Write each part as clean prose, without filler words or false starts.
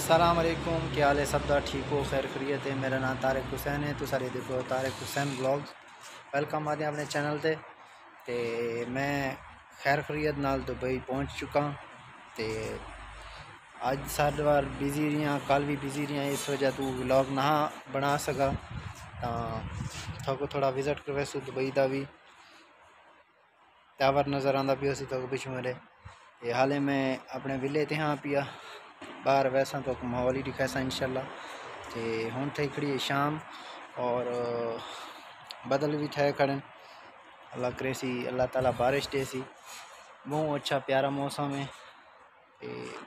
अस्सलाम वालेकुम, क्या हाल है? सब दा ठीक हो, खैर खरीयत है। मेरा नाम तारिक हुसैन है। तो सारे देखो तारिक हुसैन ब्लॉग्स। वेलकम आते अपने चैनल ते मैं खैर खरीयत नाल दुबई पहुंच चुका। तो अज सारे बार बिजी रहा, कल भी बिजी रहा, इस वजह तू व्लॉग ना बना सका। तो थोड़ा विजिट करवे सू दुबई का भी टावर नज़र आता पिया सी तो पिछू मेरे। ये हाले मैं अपने विले ते हाँ पिया बाहर, वैसा तो माहौल ही दिखासा इंशाल्लाह। तो हुण थी खड़ी है शाम और बदल भी थे खड़े। अल्लाह करे सी, अल्लाह ताला बारिश दे सी। बहुत अच्छा प्यारा मौसम है।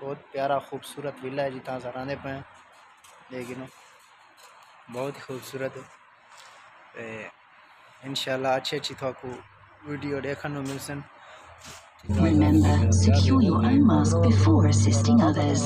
बहुत प्यारा खूबसूरत विला है जितना सरांदे पे, लेकिन बहुत ही खूबसूरत है। इंशाल्लाह अच्छी थोको वीडियो देखने को मिलसन। Remember, secure your own mask before assisting others.